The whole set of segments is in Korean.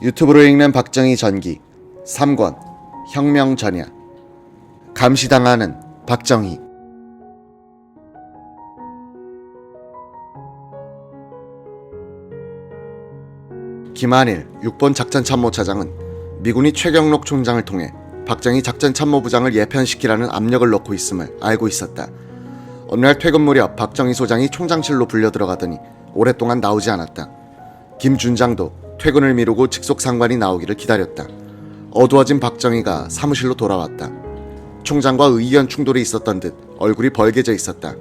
유튜브로 읽는 박정희 전기 3권 혁명 전야. 감시당하는 박정희. 김한일 6번 작전참모차장은 미군이 최경록 총장을 통해 박정희 작전참모부장을 예편시키라는 압력을 넣고 있음을 알고 있었다. 어느 날 퇴근 무렵 박정희 소장이 총장실로 불려 들어가더니 오랫동안 나오지 않았다. 김준장도 퇴근을 미루고 직속 상관이 나오기를 기다렸다. 어두워진 박정희가 사무실로 돌아왔다. 총장과 의견 충돌이 있었던 듯 얼굴이 벌개져 있었다.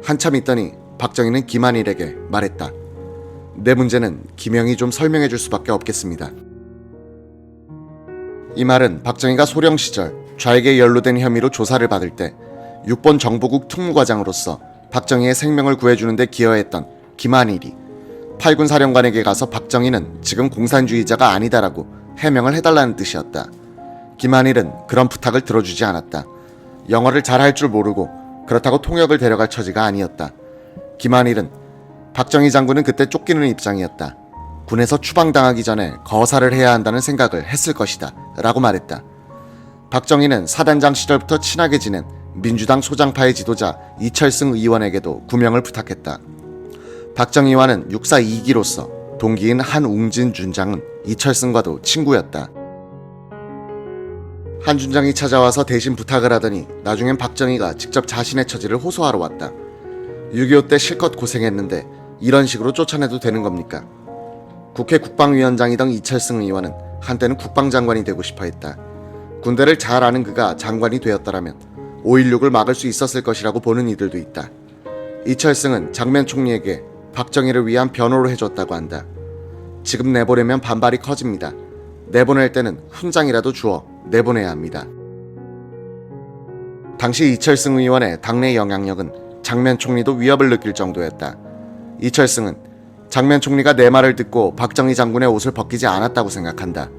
한참 있더니 박정희는 김한일에게 말했다. 내 문제는 김영이 좀 설명해 줄 수밖에 없겠습니다. 이 말은 박정희가 소령 시절 좌익에 연루된 혐의로 조사를 받을 때 6번 정보국 특무과장으로서 박정희의 생명을 구해주는 데 기여했던 김한일이 8군 사령관에게 가서 박정희는 지금 공산주의자가 아니다라고 해명을 해달라는 뜻이었다. 김한일은 그런 부탁을 들어주지 않았다. 영어를 잘할 줄 모르고 그렇다고 통역을 데려갈 처지가 아니었다. 김한일은 박정희 장군은 그때 쫓기는 입장이었다. 군에서 추방당하기 전에 거사를 해야 한다는 생각을 했을 것이다 라고 말했다. 박정희는 사단장 시절부터 친하게 지낸 민주당 소장파의 지도자 이철승 의원에게도 구명을 부탁했다. 박정희와는 육사 2기로서 동기인 한웅진 준장은 이철승과도 친구였다. 한 준장이 찾아와서 대신 부탁을 하더니 나중엔 박정희가 직접 자신의 처지를 호소하러 왔다. 6.25 때 실컷 고생했는데 이런 식으로 쫓아내도 되는 겁니까? 국회 국방위원장이던 이철승 의원은 한때는 국방장관이 되고 싶어 했다. 군대를 잘 아는 그가 장관이 되었더라면 5.16을 막을 수 있었을 것이라고 보는 이들도 있다. 이철승은 장면 총리에게 박정희를 위한 변호를 해줬다고 한다. 지금 내보내면 반발이 커집니다. 내보낼 때는 훈장이라도 주어 내보내야 합니다. 당시 이철승 의원의 당내 영향력은 장면 총리도 위협을 느낄 정도였다. 이철승은 장면 총리가 내 말을 듣고 박정희 장군의 옷을 벗기지 않았다고 생각한다.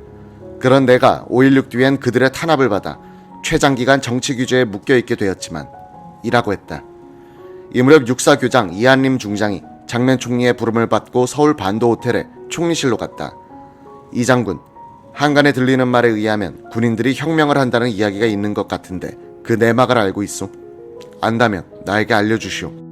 그런 내가 5.16 뒤엔 그들의 탄압을 받아 최장기간 정치 규제에 묶여있게 되었지만 이라고 했다. 이 무렵 육사교장 이한림 중장이 장면 총리의 부름을 받고 서울 반도 호텔에 총리실로 갔다. 이 장군, 한간에 들리는 말에 의하면 군인들이 혁명을 한다는 이야기가 있는 것 같은데 그 내막을 알고 있소? 안다면 나에게 알려주시오.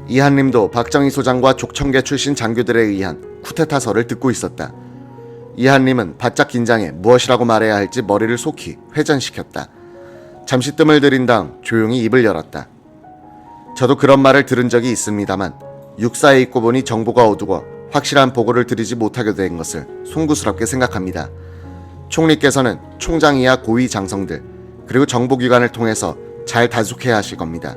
이한림도 박정희 소장과 족청계 출신 장교들에 의한 쿠데타설을 듣고 있었다. 이한림은 바짝 긴장해 무엇이라고 말해야 할지 머리를 속히 회전시켰다. 잠시 뜸을 들인 다음 조용히 입을 열었다. 저도 그런 말을 들은 적이 있습니다만 육사에 있고 보니 정보가 어두워 확실한 보고를 드리지 못하게 된 것을 송구스럽게 생각합니다. 총리께서는 총장 이하 고위 장성들 그리고 정보기관을 통해서 잘 단속해야 하실 겁니다.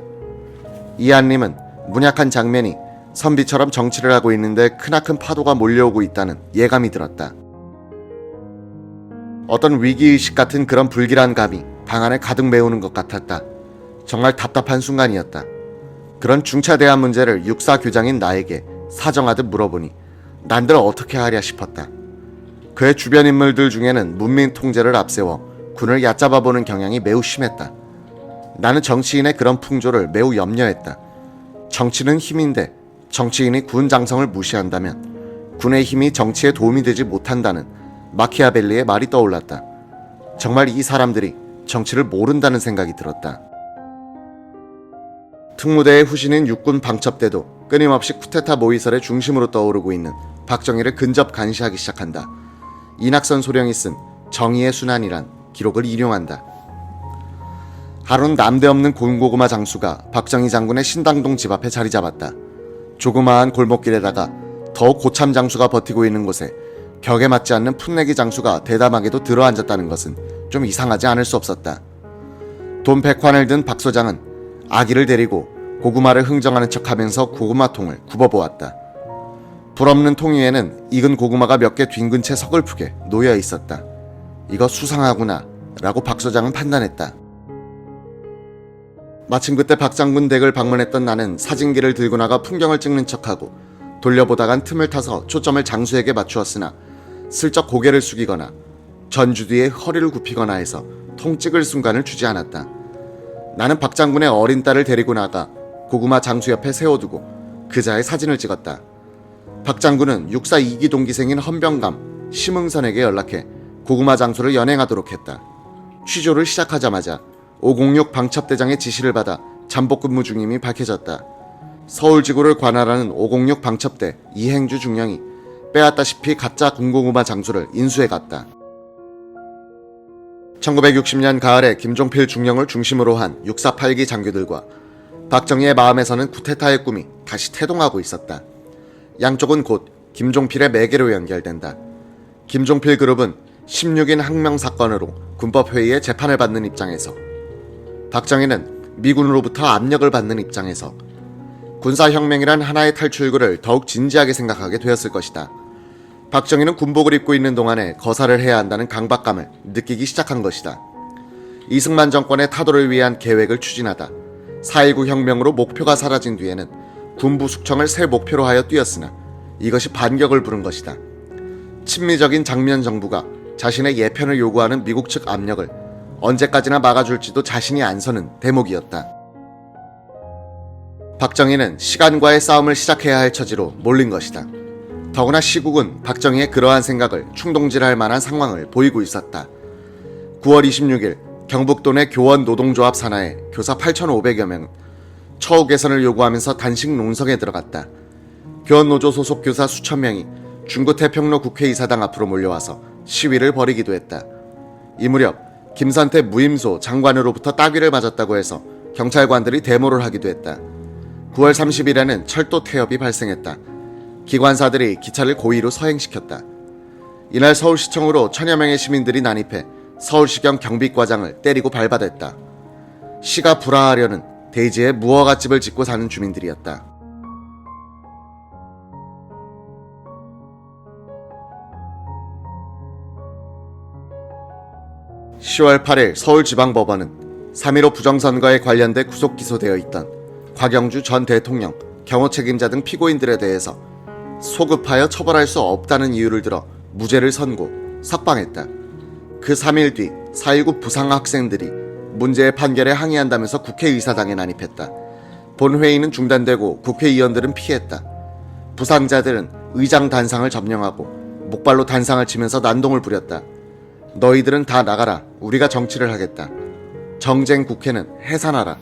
이한림은 문약한 장면이 선비처럼 정치를 하고 있는데 크나큰 파도가 몰려오고 있다는 예감이 들었다. 어떤 위기의식 같은 그런 불길한 감이 방 안에 가득 메우는 것 같았다. 정말 답답한 순간이었다. 그런 중차대한 문제를 육사 교장인 나에게 사정하듯 물어보니 난들 어떻게 하랴 싶었다. 그의 주변 인물들 중에는 문민 통제를 앞세워 군을 얕잡아보는 경향이 매우 심했다. 나는 정치인의 그런 풍조를 매우 염려했다. 정치는 힘인데 정치인이 군 장성을 무시한다면 군의 힘이 정치에 도움이 되지 못한다는 마키아벨리의 말이 떠올랐다. 정말 이 사람들이 정치를 모른다는 생각이 들었다. 특무대의 후신인 육군 방첩대도 끊임없이 쿠데타 모의설의 중심으로 떠오르고 있는 박정희를 근접 감시하기 시작한다. 이낙선 소령이 쓴 정의의 순환이란 기록을 인용한다. 하루는 남대없는 곤고구마 장수가 박정희 장군의 신당동 집 앞에 자리 잡았다. 조그마한 골목길에다가 더 고참 장수가 버티고 있는 곳에 격에 맞지 않는 풋내기 장수가 대담하게도 들어앉았다는 것은 좀 이상하지 않을 수 없었다. 돈 100환을 든 박 소장은 아기를 데리고 고구마를 흥정하는 척하면서 고구마통을 굽어보았다. 불없는 통 위에는 익은 고구마가 몇 개 뒹군 채 서글프게 놓여 있었다. 이거 수상하구나 라고 박 소장은 판단했다. 마침 그때 박 장군 댁을 방문했던 나는 사진기를 들고 나가 풍경을 찍는 척하고 돌려보다간 틈을 타서 초점을 장수에게 맞추었으나 슬쩍 고개를 숙이거나 전주 뒤에 허리를 굽히거나 해서 통 찍을 순간을 주지 않았다. 나는 박 장군의 어린 딸을 데리고 나가 고구마 장수 옆에 세워두고 그자의 사진을 찍었다. 박 장군은 육사 2기 동기생인 헌병감 심흥선에게 연락해 고구마 장수를 연행하도록 했다. 취조를 시작하자마자 506 방첩대장의 지시를 받아 잠복 근무 중임이 밝혀졌다. 서울지구를 관할하는 506 방첩대 이행주 중령이 빼앗다시피 가짜 군고구마 장수를 인수해갔다. 1960년 가을에 김종필 중령을 중심으로 한 648기 장교들과 박정희의 마음에서는 쿠데타의 꿈이 다시 태동하고 있었다. 양쪽은 곧 김종필의 매개로 연결된다. 김종필 그룹은 16인 항명 사건으로 군법회의에 재판을 받는 입장에서, 박정희는 미군으로부터 압력을 받는 입장에서 군사혁명이란 하나의 탈출구를 더욱 진지하게 생각하게 되었을 것이다. 박정희는 군복을 입고 있는 동안에 거사를 해야 한다는 강박감을 느끼기 시작한 것이다. 이승만 정권의 타도를 위한 계획을 추진하다 4.19 혁명으로 목표가 사라진 뒤에는 군부 숙청을 새 목표로 하여 뛰었으나 이것이 반격을 부른 것이다. 친미적인 장면 정부가 자신의 예편을 요구하는 미국 측 압력을 언제까지나 막아줄지도 자신이 안 서는 대목이었다. 박정희는 시간과의 싸움을 시작해야 할 처지로 몰린 것이다. 더구나 시국은 박정희의 그러한 생각을 충동질할 만한 상황을 보이고 있었다. 9월 26일 경북도 내 교원 노동조합 산하에 교사 8,500여 명은 처우 개선을 요구하면서 단식 농성에 들어갔다. 교원노조 소속 교사 수천 명이 중구 태평로 국회의사당 앞으로 몰려와서 시위를 벌이기도 했다. 이 무렵 김선태 무임소 장관으로부터 따귀를 맞았다고 해서 경찰관들이 데모를 하기도 했다. 9월 30일에는 철도 태엽이 발생했다. 기관사들이 기차를 고의로 서행시켰다. 이날 서울시청으로 천여 명의 시민들이 난입해 서울시경 경비과장을 때리고 밟아댔다. 시가 불화하려는 대지에 무허가집을 짓고 사는 주민들이었다. 10월 8일 서울지방법원은 3.15 부정선거에 관련돼 구속 기소되어 있던 곽영주 전 대통령, 경호 책임자 등 피고인들에 대해서 소급하여 처벌할 수 없다는 이유를 들어 무죄를 선고, 석방했다. 그 3일 뒤 4.19 부상 학생들이 문제의 판결에 항의한다면서 국회의사당에 난입했다. 본회의는 중단되고 국회의원들은 피했다. 부상자들은 의장 단상을 점령하고 목발로 단상을 치면서 난동을 부렸다. 너희들은 다 나가라. 우리가 정치를 하겠다. 정쟁 국회는 해산하라.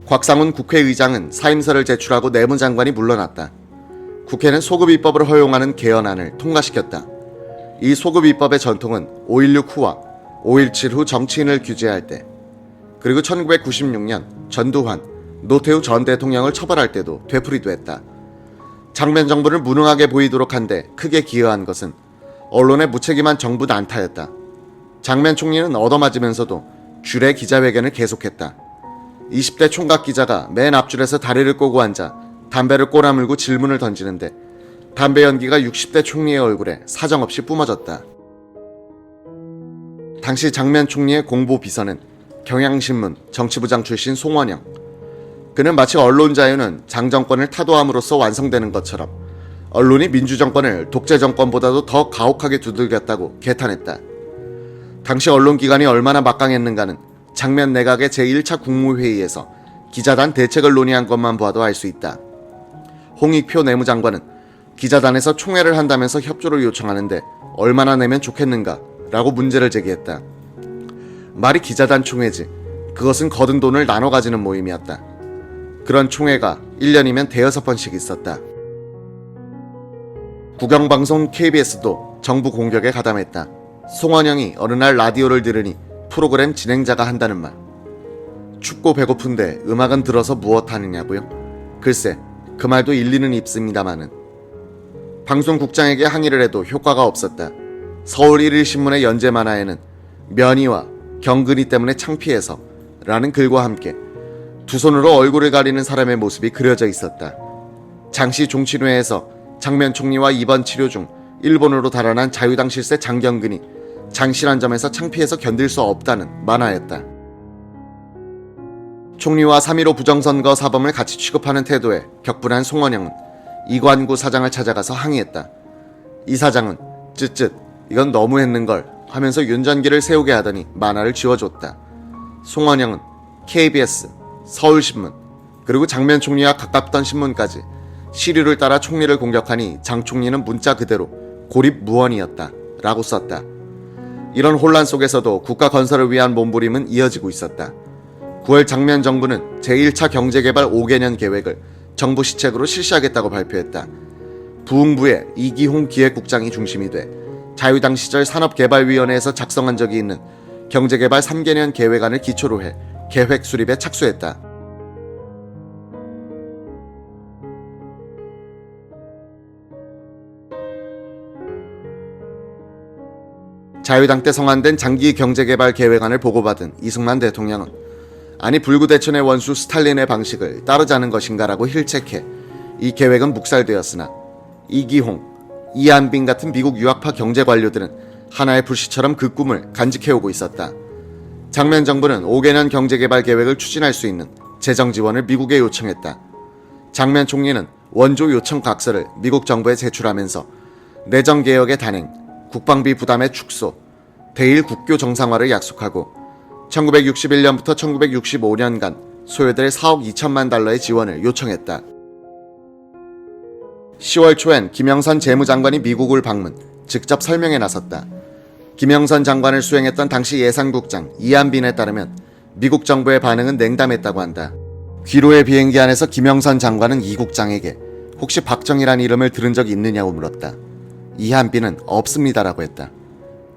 곽상훈 국회의장은 사임서를 제출하고 내무장관이 물러났다. 국회는 소급입법을 허용하는 개헌안을 통과시켰다. 이 소급입법의 전통은 5.16 후와 5.17 후 정치인을 규제할 때, 그리고 1996년 전두환, 노태우 전 대통령을 처벌할 때도 되풀이됐다. 장면 정부를 무능하게 보이도록 한데 크게 기여한 것은 언론의 무책임한 정부 난타였다. 장면 총리는 얻어맞으면서도 줄의 기자회견을 계속했다. 20대 총각 기자가 맨 앞줄에서 다리를 꼬고 앉아 담배를 꼬라물고 질문을 던지는데 담배 연기가 60대 총리의 얼굴에 사정없이 뿜어졌다. 당시 장면 총리의 공보 비서는 경향신문 정치부장 출신 송원영. 그는 마치 언론 자유는 장 정권을 타도함으로써 완성되는 것처럼 언론이 민주정권을 독재정권보다도 더 가혹하게 두들겼다고 개탄했다. 당시 언론기관이 얼마나 막강했는가는 장면 내각의 제1차 국무회의에서 기자단 대책을 논의한 것만 봐도 알 수 있다. 홍익표 내무장관은 기자단에서 총회를 한다면서 협조를 요청하는데 얼마나 내면 좋겠는가 라고 문제를 제기했다. 말이 기자단 총회지, 그것은 거둔 돈을 나눠 가지는 모임이었다. 그런 총회가 1년이면 대여섯 번씩 있었다. 국영방송 KBS도 정부 공격에 가담했다. 송원영이 어느 날 라디오를 들으니 프로그램 진행자가 한다는 말. 춥고 배고픈데 음악은 들어서 무엇 하느냐고요? 글쎄, 그 말도 일리는 있습니다마는. 방송국장에게 항의를 해도 효과가 없었다. 서울 1일신문의 연재 만화에는 면이와 경근이 때문에 창피해서 라는 글과 함께 두 손으로 얼굴을 가리는 사람의 모습이 그려져 있었다. 장시 종친회에서 장면 총리와 입원 치료 중 일본으로 달아난 자유당 실세 장경근이 장실한 점에서 창피해서 견딜 수 없다는 만화였다. 총리와 3.15 부정선거 사범을 같이 취급하는 태도에 격분한 송원영은 이관구 사장을 찾아가서 항의했다. 이 사장은 쯧쯧 이건 너무했는걸 하면서 윤전기를 세우게 하더니 만화를 지워줬다. 송원영은 KBS, 서울신문, 그리고 장면 총리와 가깝던 신문까지 시류를 따라 총리를 공격하니 장 총리는 문자 그대로 고립무원이었다 라고 썼다. 이런 혼란 속에서도 국가 건설을 위한 몸부림은 이어지고 있었다. 9월 장면 정부는 제1차 경제개발 5개년 계획을 정부 시책으로 실시하겠다고 발표했다. 부흥부의 이기홍 기획국장이 중심이 돼 자유당 시절 산업개발위원회에서 작성한 적이 있는 경제개발 3개년 계획안을 기초로 해 계획 수립에 착수했다. 자유당 때 성안된 장기 경제개발 계획안을 보고받은 이승만 대통령은 아니 불구대천의 원수 스탈린의 방식을 따르자는 것인가라고 힐책해 이 계획은 묵살되었으나 이기홍, 이한빈 같은 미국 유학파 경제관료들은 하나의 불씨처럼 그 꿈을 간직해오고 있었다. 장면 정부는 5개년 경제개발 계획을 추진할 수 있는 재정 지원을 미국에 요청했다. 장면 총리는 원조 요청 각서를 미국 정부에 제출하면서 내정개혁의 단행, 국방비 부담의 축소, 대일 국교 정상화를 약속하고 1961년부터 1965년간 소요될 4억 2천만 달러의 지원을 요청했다. 10월 초엔 김영선 재무장관이 미국을 방문, 직접 설명에 나섰다. 김영선 장관을 수행했던 당시 예산국장 이한빈에 따르면 미국 정부의 반응은 냉담했다고 한다. 귀로의 비행기 안에서 김영선 장관은 이 국장에게 혹시 박정희란 이름을 들은 적이 있느냐고 물었다. 이한빈은 없습니다라고 했다.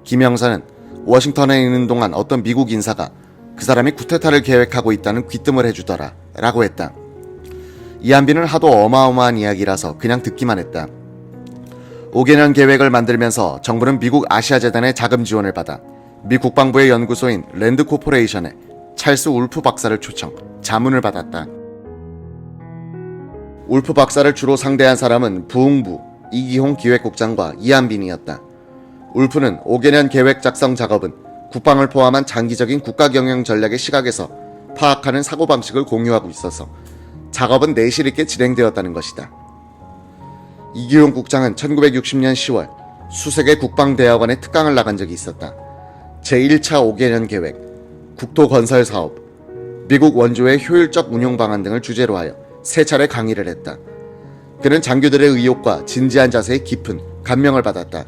김영선은 워싱턴에 있는 동안 어떤 미국 인사가 그 사람이 쿠데타를 계획하고 있다는 귀뜸을 해주더라 라고 했다. 이한빈은 하도 어마어마한 이야기라서 그냥 듣기만 했다. 5개년 계획을 만들면서 정부는 미국 아시아재단의 자금 지원을 받아 미 국방부의 연구소인 랜드 코퍼레이션에 찰스 울프 박사를 초청, 자문을 받았다. 울프 박사를 주로 상대한 사람은 부흥부 이기홍 기획국장과 이한빈이었다. 울프는 5개년 계획 작성 작업은 국방을 포함한 장기적인 국가 경영 전략의 시각에서 파악하는 사고방식을 공유하고 있어서 작업은 내실 있게 진행되었다는 것이다. 이기홍 국장은 1960년 10월 수색의 국방대학원에 특강을 나간 적이 있었다. 제1차 5개년 계획, 국토건설 사업, 미국 원조의 효율적 운용 방안 등을 주제로 하여 3차례 강의를 했다. 그는 장교들의 의욕과 진지한 자세에 깊은 감명을 받았다.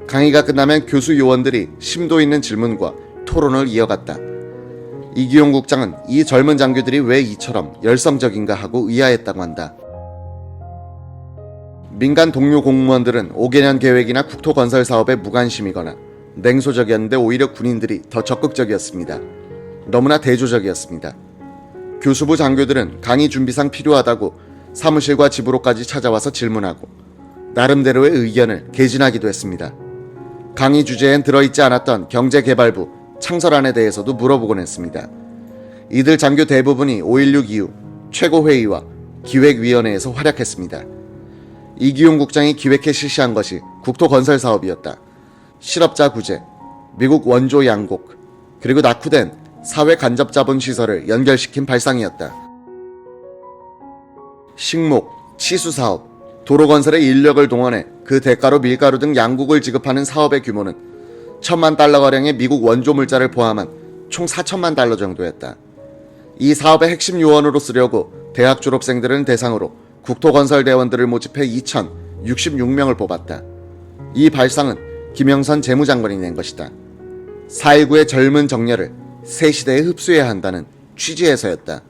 강의가 끝나면 교수 요원들이 심도 있는 질문과 토론을 이어갔다. 이기용 국장은 이 젊은 장교들이 왜 이처럼 열성적인가 하고 의아했다고 한다. 민간 동료 공무원들은 5개년 계획이나 국토건설 사업에 무관심이거나 냉소적이었는데 오히려 군인들이 더 적극적이었습니다. 너무나 대조적이었습니다. 교수부 장교들은 강의 준비상 필요하다고 사무실과 집으로까지 찾아와서 질문하고 나름대로의 의견을 개진하기도 했습니다. 강의 주제엔 들어있지 않았던 경제개발부 창설안에 대해서도 물어보곤 했습니다. 이들 장교 대부분이 5.16 이후 최고회의와 기획위원회에서 활약했습니다. 이기용 국장이 기획해 실시한 것이 국토건설 사업이었다. 실업자 구제, 미국 원조 양곡, 그리고 낙후된 사회 간접 자본 시설을 연결시킨 발상이었다. 식목, 치수사업, 도로건설의 인력을 동원해 그 대가로 밀가루 등 양국을 지급하는 사업의 규모는 1,000만 달러가량의 미국 원조 물자를 포함한 총 4천만 달러 정도였다. 이 사업의 핵심 요원으로 쓰려고 대학 졸업생들을 대상으로 국토건설 대원들을 모집해 2,066명을 뽑았다. 이 발상은 김영선 재무장관이 낸 것이다. 4.19의 젊은 정열을 새 시대에 흡수해야 한다는 취지에서였다.